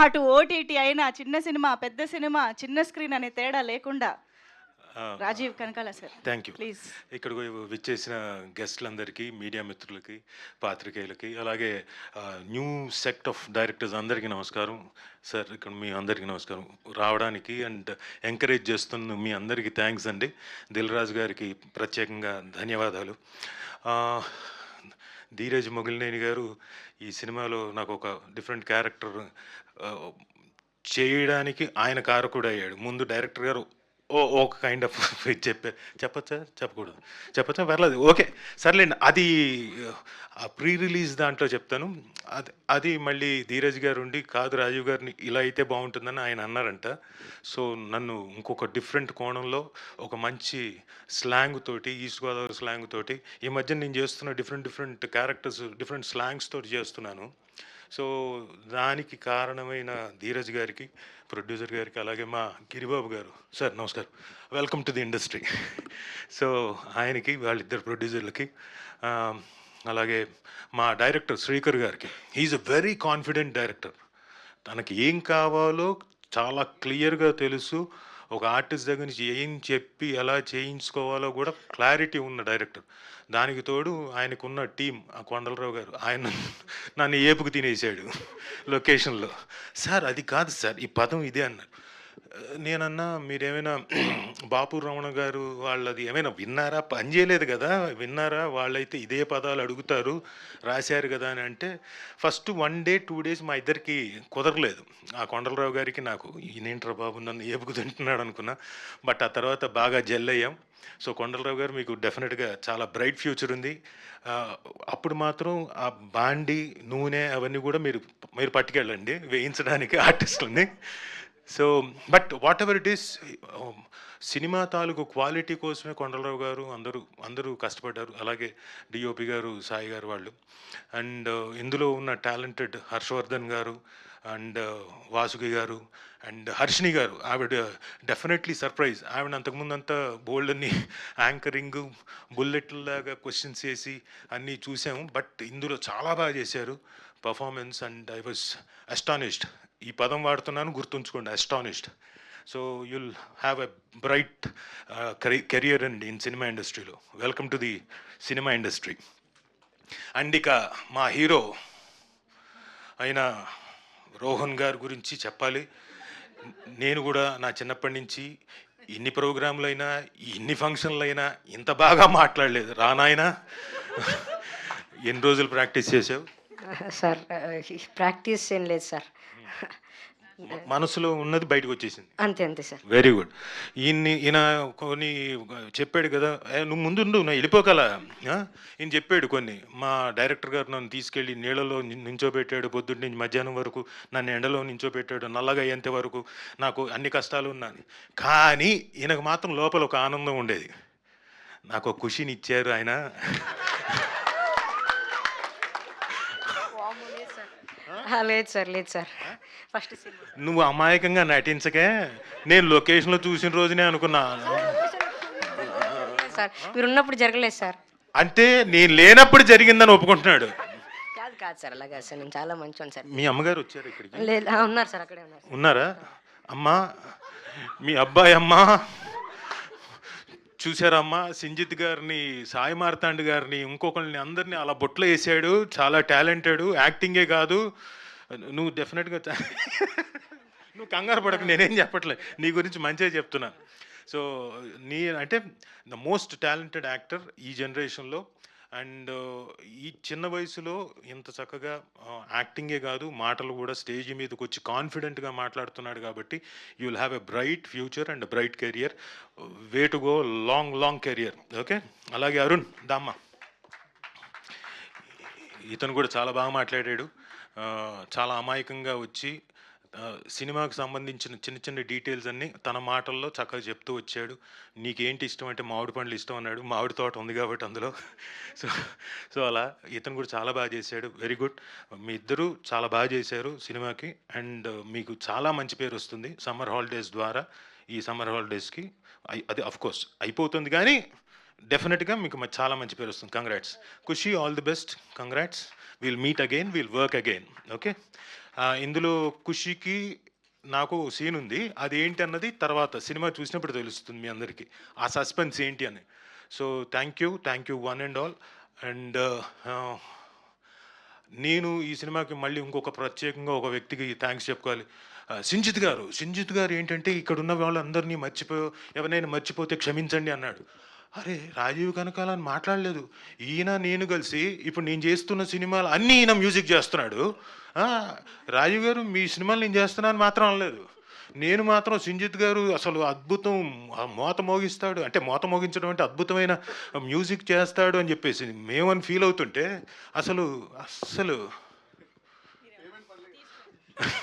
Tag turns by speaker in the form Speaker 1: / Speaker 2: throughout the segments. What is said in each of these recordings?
Speaker 1: అటు ఓటీటీ అయినా చిన్న సినిమా, పెద్ద సినిమా, చిన్న స్క్రీన్ అనే తేడా లేకుండా Rajeev Kanakala sir.
Speaker 2: Thank you.
Speaker 1: Please.
Speaker 2: ఇక్కడ విచ్చేసిన గెస్ట్లందరికీ, మీడియా మిత్రులకి, పాత్రికేయులకి, అలాగే న్యూ సెక్ట్ ఆఫ్ డైరెక్టర్స్ అందరికీ నమస్కారం. సార్ ఇక్కడ మీ అందరికీ నమస్కారం. రావడానికి అండ్ ఎంకరేజ్ చేస్తున్న మీ అందరికీ థ్యాంక్స్ అండి. దిల్ రాజు గారికి ప్రత్యేకంగా ధన్యవాదాలు. ధీరజ్ మొగిలినేని గారు ఈ సినిమాలో నాకు ఒక డిఫరెంట్ క్యారెక్టర్ చేయడానికి ఆయన కారకుడు అయ్యాడు. ముందు డైరెక్టర్ గారు ఒక కైండ్ ఆఫ్ చెప్పచ్చా చెప్పచ్చా పర్లేదు, ఓకే సర్లేండి. అది ప్రీ రిలీజ్ దాంట్లో చెప్తాను. అది మళ్ళీ ధీరజ్ గారు ఉండి కాదు రాజీవ్ గారిని ఇలా అయితే బాగుంటుందని ఆయన అన్నారంట. సో నన్ను ఇంకొక డిఫరెంట్ కోణంలో ఒక మంచి స్లాంగ్ తోటి, ఈస్ట్ గోదావరి స్లాంగ్ తోటి, ఈ మధ్య నేను చేస్తున్న డిఫరెంట్ క్యారెక్టర్స్ డిఫరెంట్ స్లాంగ్స్ తోటి చేస్తున్నాను. సో దానికి కారణమైన ధీరజ్ గారికి, ప్రొడ్యూసర్ గారికి, అలాగే మా గిరిబాబు గారు, సార్ నమస్కారం, welcome to the industry. So ఆయనకి, వాళ్ళిద్దరు ప్రొడ్యూసర్లకి, అలాగే మా డైరెక్టర్ శ్రీకర్ గారికి. He's a very confident director. తనకి ఏం కావాలో చాలా క్లియర్గా తెలుసు. ఒక ఆర్టిస్ట్ దగ్గర నుంచి ఏం చెప్పి ఎలా చేయించుకోవాలో కూడా క్లారిటీ ఉన్న డైరెక్టర్. దానికి తోడు ఆయనకున్న టీం, ఆ కొండలరావు గారు, ఆయన నన్ను ఏపుకు తినేసాడు లొకేషన్లో. సార్ అది కాదు సార్, ఈ పదం ఇదే అన్నారు. నేనన్నా మీరేమైనా బాపు రమణ గారు వాళ్ళది ఏమైనా విన్నారా, పని చేయలేదు కదా, విన్నారా, వాళ్ళైతే ఇదే పదాలు అడుగుతారు, రాశారు కదా అని అంటే, ఫస్ట్ 1 day 2 days మా ఇద్దరికి కుదరలేదు. ఆ కొండలరావు గారికి నాకు, ఈయనేంట్రా బాబు నన్ను ఏపుకు తింటున్నాడు అనుకున్నా. బట్ ఆ తర్వాత బాగా జెల్ అయ్యాం. సో కొండలరావు గారు మీకు డెఫినెట్గా చాలా బ్రైట్ ఫ్యూచర్ ఉంది. అప్పుడు మాత్రం ఆ బాండి, నూనె అవన్నీ కూడా మీరు పట్టుకెళ్ళండి వేయించడానికి ఆర్టిస్టులని. So but whatever it is, cinema తాలూకు క్వాలిటీ కోసమే కొండలరావు గారు అందరూ కష్టపడ్డారు. అలాగే డిఓపి గారు, సాయి గారు వాళ్ళు. అండ్ ఇందులో ఉన్న టాలెంటెడ్ హర్షవర్ధన్ గారు అండ్ వాసుకి గారు అండ్ హర్షిని గారు, ఆవిడ డెఫినెట్లీ సర్ప్రైజ్. ఆవిడ అంతకుముందు అంతా బోల్డ్ అన్ని యాంకరింగ్, బుల్లెట్లాగా క్వశ్చన్స్ వేసి అన్నీ చూసాము. బట్ ఇందులో చాలా బాగా చేశారు performance. And I was astonished. ఈ పదం వాడుతున్నాను, గుర్తుంచుకోండి, astonished. So you'll have a bright career in cinema ఇండస్ట్రీలో. Welcome to the cinema industry. And ఇక మా హీరో అయిన రోహన్ గారి గురించి చెప్పాలి. నేను కూడా నా చిన్నప్పటి నుంచి ఎన్ని ప్రోగ్రాంలు అయినా, ఎన్ని ఫంక్షన్లు అయినా ఇంత బాగా మాట్లాడలేదు. రానాయన ఎన్ని రోజులు ప్రాక్టీస్ చేసావు
Speaker 3: సార్? ప్రాక్టీస్ ఏం లేదు సార్,
Speaker 2: మనసులో ఉన్నది బయటకు వచ్చేసింది.
Speaker 3: అంతే సార్.
Speaker 2: Very good. ఈయన కొన్ని చెప్పాడు కదా, నువ్వు ముందు నువ్వు వెళ్ళిపోగల. ఈయన చెప్పాడు కొన్ని. మా డైరెక్టర్ గారు నన్ను తీసుకెళ్ళి నీళ్ళలో నించోబెట్టాడు, పొద్దున్న నుంచి మధ్యాహ్నం వరకు నన్ను ఎండలో నించోబెట్టాడు, నల్లగా అయ్యేంత వరకు నాకు అన్ని కష్టాలు ఉన్నాను. కానీ ఈయనకు మాత్రం లోపల ఒక ఆనందం ఉండేది. నాకు ఒక ఖుషిని ఇచ్చారు ఆయన.
Speaker 3: లేదు సార్, ఫస్ట్
Speaker 2: నువ్వు అమాయకంగా నటించకే, నేను లొకేషన్లో చూసిన రోజునే అనుకున్నా.
Speaker 3: సార్ మీరు ఉన్నప్పుడు జరగలేదు సార్.
Speaker 2: అంటే నేను లేనప్పుడు జరిగిందని ఒప్పుకుంటున్నాడు.
Speaker 3: కాదు సార్, అలాగా సార్, నేను చాలా మంచివాడిని సార్.
Speaker 2: మీ అమ్మగారు వచ్చారు ఇక్కడికి?
Speaker 3: లేదు, ఉన్నారు సార్, అక్కడే ఉన్నారు.
Speaker 2: ఉన్నారా? అమ్మా, మీ అబ్బాయి అమ్మా చూసారమ్మా, సింజిత్ గారిని, సాయి మార్తాండ్ గారిని, ఇంకొకరిని, అందరినీ అలా బొట్లో వేసాడు. చాలా టాలెంటెడ్, యాక్టింగే కాదు. నువ్వు డెఫినెట్గా నువ్వు కంగారు పడకు, నేనేం చెప్పట్లేదు, నీ గురించి మంచిగా చెప్తున్నాను. సో అంటే ద మోస్ట్ టాలెంటెడ్ యాక్టర్ ఈ జనరేషన్లో. అండ్ ఈ చిన్న వయసులో ఇంత చక్కగా యాక్టింగే కాదు, మాటలు కూడా స్టేజ్ మీదకి వచ్చి కాన్ఫిడెంట్గా మాట్లాడుతున్నాడు. కాబట్టి you will have a bright future and bright career. Way to go, long career. Okay. అలాగే అరుణ్ దామ్మ, ఇతను కూడా చాలా బాగా మాట్లాడాడు. చాలా అమాయకంగా వచ్చి సినిమాకి సంబంధించిన చిన్న డీటెయిల్స్ అన్నీ తన మాటల్లో చక్కగా చెప్తూ వచ్చాడు. నీకేంటి ఇష్టం అంటే మామిడి పండ్లు ఇష్టం అన్నాడు. మామిడి తోట ఉంది కాబట్టి అందులో. సో అలా ఇతను కూడా చాలా బాగా చేశాడు. Very good. మీ ఇద్దరూ చాలా బాగా చేశారు సినిమాకి. అండ్ మీకు చాలా మంచి పేరు వస్తుంది సమ్మర్ హాలిడేస్ ద్వారా. ఈ సమ్మర్ హాలిడేస్కి అది అఫ్కోర్స్ అయిపోతుంది, కానీ డెఫినెట్గా మీకు చాలా మంచి పేరు వస్తుంది. Congrats Khushi, all the best, congrats. Will meet again, will work again. Okay. ఇందులో ఖుషికి నాకు సీన్ ఉంది. అది ఏంటి అన్నది తర్వాత సినిమా చూసినప్పుడు తెలుస్తుంది మీ అందరికీ. ఆ సస్పెన్స్ ఏంటి అని. So thank you one and all. And నేను ఈ సినిమాకి మళ్ళీ ఇంకొక ప్రత్యేకంగా ఒక వ్యక్తికి థ్యాంక్స్ చెప్పుకోవాలి. సింజిత్ గారు ఏంటంటే ఇక్కడున్న వాళ్ళందరినీ ఎవరినైనా మర్చిపోతే క్షమించండి అన్నాడు. అరే రాజీవ్ కనకాల అని మాట్లాడలేదు. ఈయన నేను కలిసి ఇప్పుడు నేను చేస్తున్న సినిమాలు అన్నీ ఈయన మ్యూజిక్ చేస్తున్నాడు. రాజీవ్ గారు మీ సినిమాలు నేను చేస్తున్నాను మాత్రం అనలేదు. నేను మాత్రం సింజిత్ గారు అసలు అద్భుతం, మోత మోగిస్తాడు అంటే మోత మోగించడం అంటే అద్భుతమైన మ్యూజిక్ చేస్తాడు అని చెప్పేసి మేమని ఫీల్ అవుతుంటే అసలు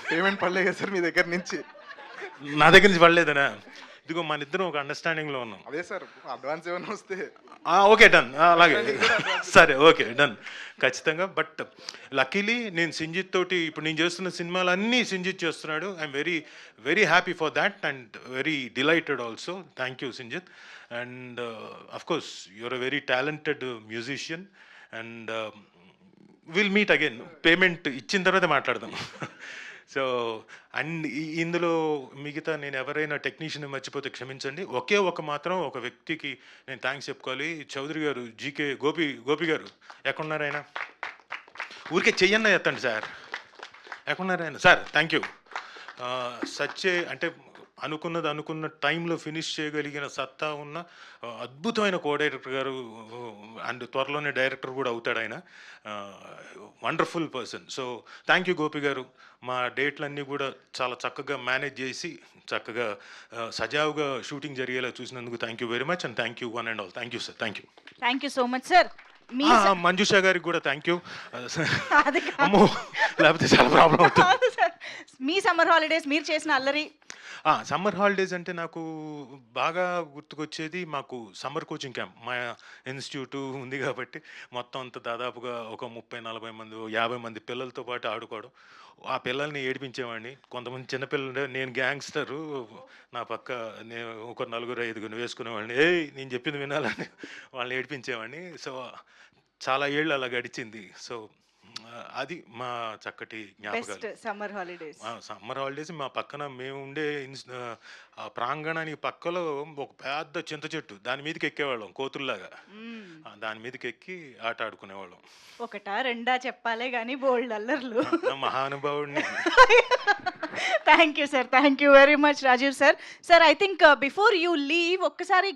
Speaker 4: పేమెంట్ పడలేదు కదా సార్ మీ దగ్గర నుంచి?
Speaker 2: నా దగ్గర నుంచి పడలేదనా? ఇదిగో మన ఇద్దరం ఒక అండర్స్టాండింగ్లో ఉన్నాం.
Speaker 4: అదే సార్ అడ్వాన్స్ ఏమైనా వస్తే
Speaker 2: ఓకే డన్, అలాగే సరే ఓకే డన్ ఖచ్చితంగా. బట్ లక్కీలీ నేను సింజిత్ తోటి ఇప్పుడు నేను చేస్తున్న సినిమాలు అన్నీ సింజిత్ చేస్తున్నాడు. I'm very happy for that and very delighted also. Thank you Sinjith. And of course you're a very talented musician and will meet again. Payment ఇచ్చిన తర్వాత మాట్లాడదాం. సో అండ్ ఇందులో మిగతా నేను ఎవరైనా టెక్నీషియన్ మర్చిపోతే క్షమించండి. మాత్రం ఒక వ్యక్తికి నేను థ్యాంక్స్ చెప్పుకోవాలి. చౌదరి గారు, జీకే గోపి గారు ఎక్కడున్నారు ఆయన? ఊరికే చెయ్యన్న ఎత్తండి సార్. ఎక్కడున్నారు ఆయన? Sir thank you. అంటే అనుకున్న టైంలో ఫినిష్ చేయగలిగిన సత్తా ఉన్న అద్భుతమైన డైరెక్టర్ గారు అండ్ త్వరలోనే డైరెక్టర్ కూడా అవుతాడు ఆయన. Wonderful person. So thank you Gopi గారు. మా డేట్లన్నీ కూడా చాలా చక్కగా మేనేజ్ చేసి చక్కగా సజావుగా షూటింగ్ జరిగేలా చూసినందుకు thank you very much and thank you one and all. Thank you sir.
Speaker 1: Thank you so much sir.
Speaker 2: Manjusha గారికి కూడా థ్యాంక్ యూ. అమ్మో లేకపోతే చాలా ప్రాబ్లం అవుతుంది.
Speaker 1: మీ సమ్మర్ హాలిడేస్ మీరు చేసిన అల్లరి.
Speaker 2: సమ్మర్ హాలిడేస్ అంటే నాకు బాగా గుర్తుకొచ్చేది మాకు సమ్మర్ కోచింగ్ క్యాంప్ మా ఇన్స్టిట్యూట్ ఉంది కాబట్టి మొత్తం అంతా దాదాపుగా ఒక 30-40 మంది 50 మంది పిల్లలతో పాటు ఆడుకోవడం. ఆ పిల్లల్ని ఏడిపించేవాడిని. కొంతమంది చిన్నపిల్లలు, నేను గ్యాంగ్స్టరు, నా పక్క నేను ఒక 4-5 వేసుకునేవాడిని. నేను చెప్పింది వినాలని వాళ్ళని ఏడిపించేవాడిని. సో చాలా ఏళ్ళు అలా గడిచింది. సో అది మా చక్కటి జ్ఞాపకాలు.
Speaker 1: సమ్మర్ హాలిడేస్
Speaker 2: మా పక్కన మేము ఉండే ప్రాంగణానికి పక్కలో ఒక పెద్ద చింత చెట్టు, దాని మీదకి ఎక్కేవాళ్ళం కోతుల్లాగా. దాని మీదకి ఎక్కి ఆట ఆడుకునేవాళ్ళం.
Speaker 1: ఒకటా రెండా చెప్పాలే కానీ బోల్డ్ అల్లర్లు.
Speaker 2: మహానుభావుడిని.
Speaker 1: Thank you sir. Thank you very much Rajiv sir. Sir I think before you leave ఒక్కసారి